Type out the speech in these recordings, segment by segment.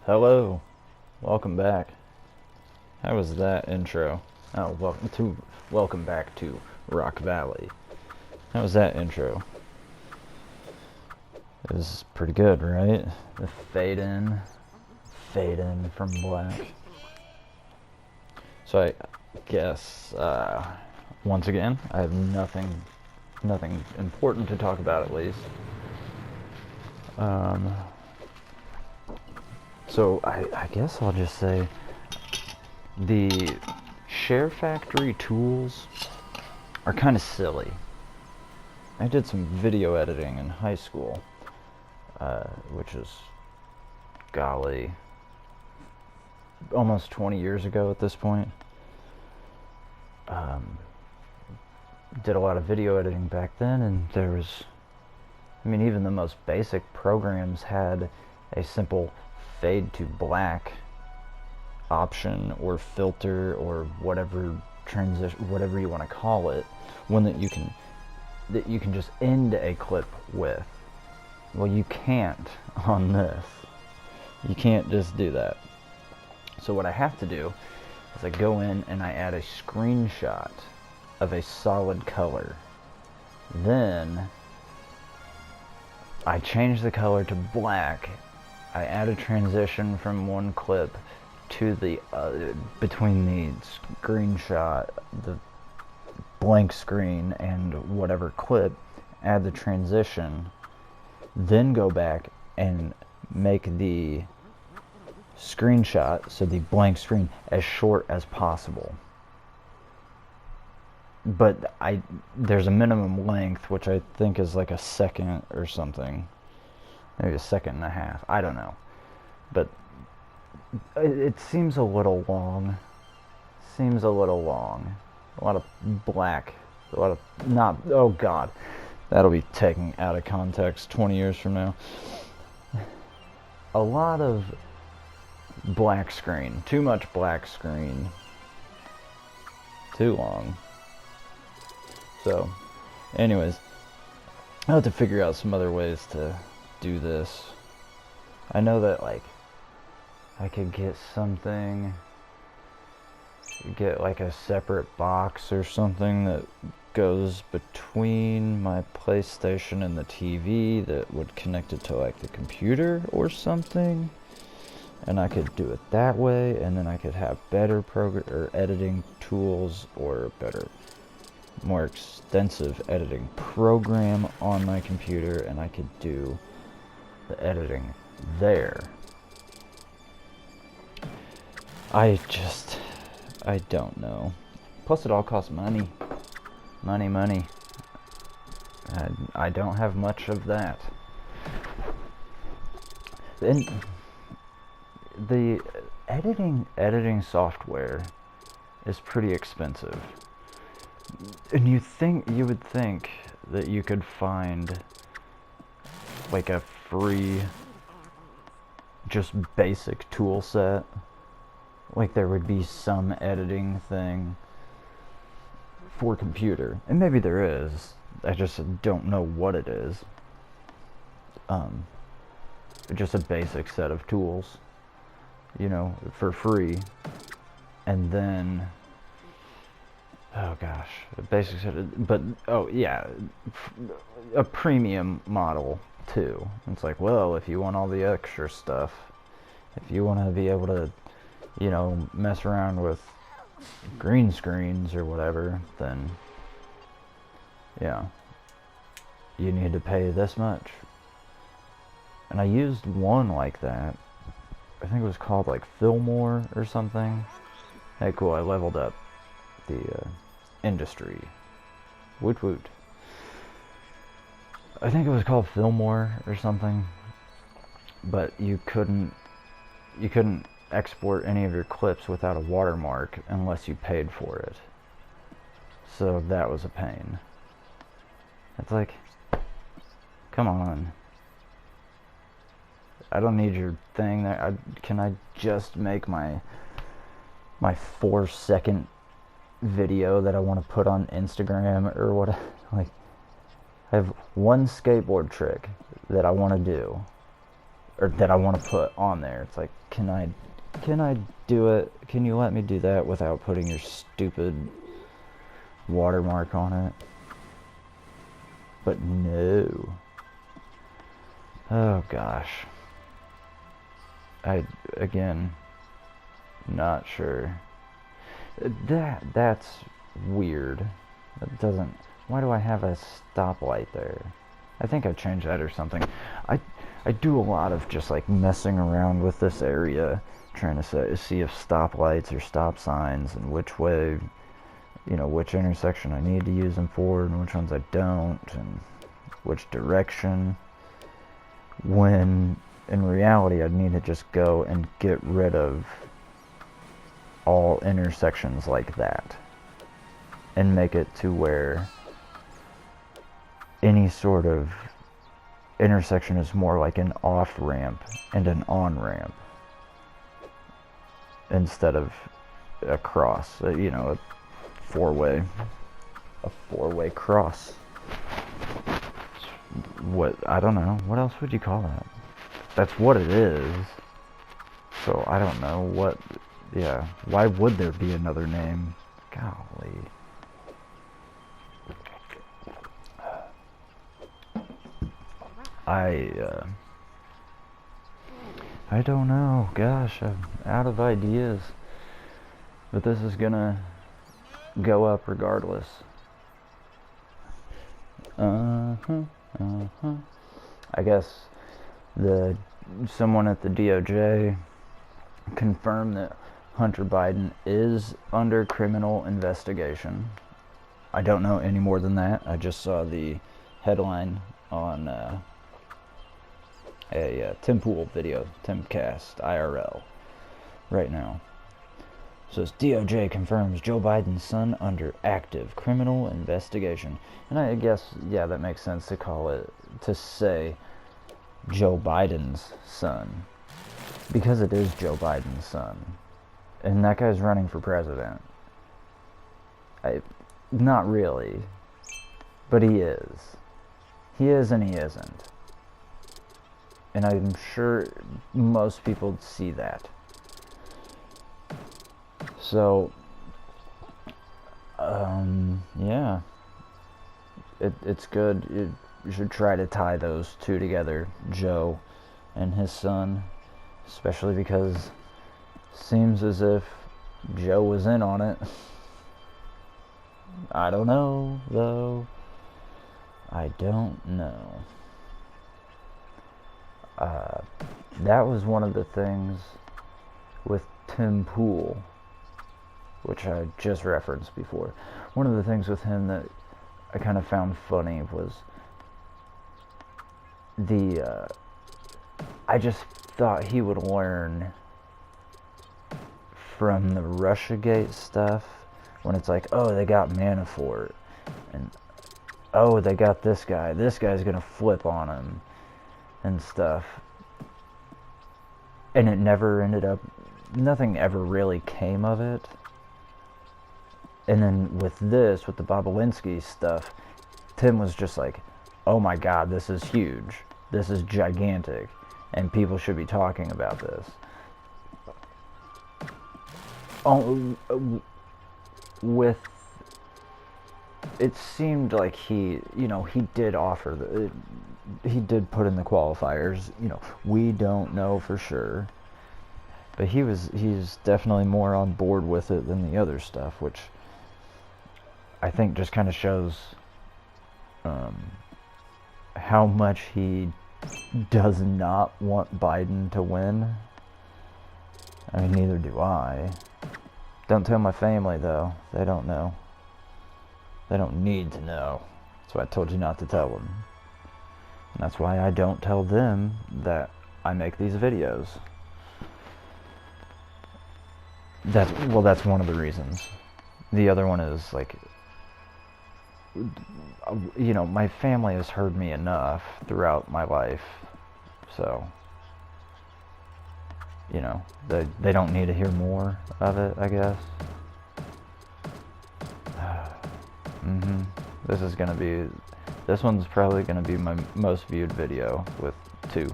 Hello, welcome back. How was that intro? Oh, welcome back to Rockvalley. How was that intro? It was pretty good, right? The fade in from black. So I guess once again I have nothing important to talk about, at least. So I guess I'll just say the Share Factory tools are kind of silly. I did some video editing in high school, which is, golly, almost 20 years ago at this point. Did a lot of video editing back then, and there was, even the most basic programs had a simple fade to black option or filter or whatever transition, whatever you want to call it, one that you can just end a clip with. Well, you can't on this. You can't just do that. So what I have to do is I go in and I add a screenshot of a solid color. Then I change the color to black. I add a transition from one clip to the between the screenshot, the blank screen, and whatever clip. Add the transition, then go back and make the screenshot, so the blank screen, as short as possible. But there's a minimum length, which I think is like a second or something. Maybe a second and a half. I don't know. But it seems a little long. A lot of black. A lot of not. Oh God. That'll be taken out of context 20 years from now. A lot of black screen. Too much black screen. Too long. So, anyways, I have to figure out some other ways to do this. I know that, like, I could get like a separate box or something that goes between my PlayStation and the TV that would connect it to, like, the computer or something. And I could do it that way, and then I could have better editing tools, or more extensive editing program on my computer, and I could do the editing there. I don't know. Plus it all costs money. Money. I don't have much of that. And the editing software is pretty expensive. And you would think that you could find like a free, just basic tool set. Like there would be some editing thing for computer. And maybe there is. I just don't know what it is. Just a basic set of tools, for free. And then, oh gosh, a basic set of, but, oh yeah, a premium model too. It's like, well, if you want all the extra stuff, if you want to be able to, mess around with green screens or whatever, then, yeah, you need to pay this much. And I used one like that. I think it was called like Fillmore or something. Hey, cool, I leveled up the industry. Woot woot. I think it was called Fillmore or something. But you couldn't export any of your clips without a watermark unless you paid for it. So that was a pain. It's like, come on. I don't need your thing there. Can I just make my 4-second video that I want to put on Instagram or what? Like, I have one skateboard trick that I want to do. or that I want to put on there. It's like, can I do it? Can you let me do that without putting your stupid watermark on it? But no. Oh gosh. Again, not sure. That's weird. That doesn't... Why do I have a stoplight there? I think I changed that or something. I do a lot of just like messing around with this area, trying to see if stoplights or stop signs and which way, you know, which intersection I need to use them for and which ones I don't, and which direction. When in reality I'd need to just go and get rid of all intersections like that and make it to where any sort of intersection is more like an off-ramp and an on-ramp instead of a cross, you know, a four-way cross. What, I don't know, what else would you call that? That's what it is. So I don't know what, yeah, why would there be another name? Golly. I don't know, gosh, I'm out of ideas, but this is gonna go up regardless. I guess someone at the DOJ confirmed that Hunter Biden is under criminal investigation. I don't know any more than that. I just saw the headline on a Tim Pool video, Timcast IRL, right now. It says DOJ confirms Joe Biden's son under active criminal investigation. And I guess, yeah, that makes sense to say Joe Biden's son, because it is Joe Biden's son. And that guy's running for president. Not really, but he is. He is and he isn't. And I'm sure most people see that. So, yeah. It's good. You should try to tie those two together, Joe and his son. Especially because it seems as if Joe was in on it. I don't know, though. I don't know. That was one of the things with Tim Pool, which I just referenced before. One of the things with him that I kind of found funny was I just thought he would learn from the Russiagate stuff, when it's like, oh, they got Manafort, and oh, they got this guy's gonna flip on him, and stuff. And it never ended up, nothing ever really came of it. And then with the Bobulinski stuff, Tim was just like, oh my god, this is huge. This is gigantic. And people should be talking about this. It seemed like he did offer he did put in the qualifiers, we don't know for sure. But he's definitely more on board with it than the other stuff, which I think just kind of shows how much he does not want Biden to win. I mean, neither do I. Don't tell my family, though. They don't know. They don't need to know. That's why I told you not to tell them. And that's why I don't tell them that I make these videos. That's one of the reasons. The other one is, like, my family has heard me enough throughout my life. So, they don't need to hear more of it, I guess. This one's probably gonna be my most viewed video with 2.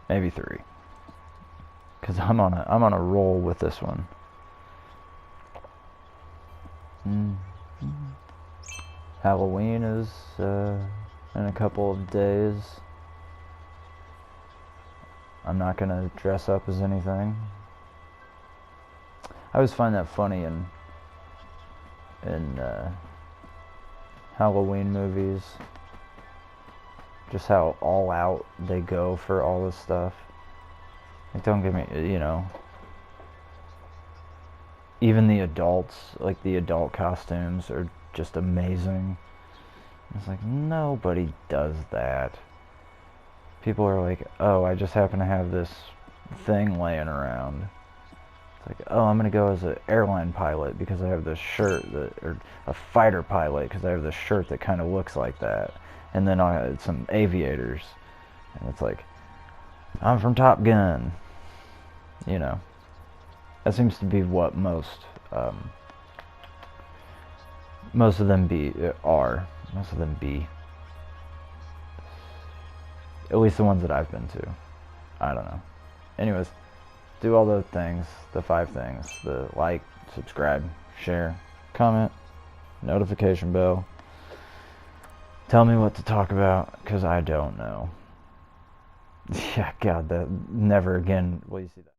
Maybe 3. Because I'm on a roll with this one. Halloween is in a couple of days. I'm not gonna dress up as anything. I always find that funny in Halloween movies. Just how all out they go for all this stuff. Like, don't get me, you know, even the adults, like the adult costumes are just amazing. It's like, nobody does that. People are like, oh, I just happen to have this thing laying around. It's like, oh, I'm gonna go as an airline pilot because I have this shirt that, or a fighter pilot because I have this shirt that kind of looks like that. And then I had some aviators, and it's like, I'm from Top Gun. You know, that seems to be what most of them are. Most of them be. At least the ones that I've been to. I don't know. Anyways, do all the things, the 5 things: the like, subscribe, share, comment, notification bell. Tell me what to talk about, because I don't know. Yeah, God, that never again will you see that.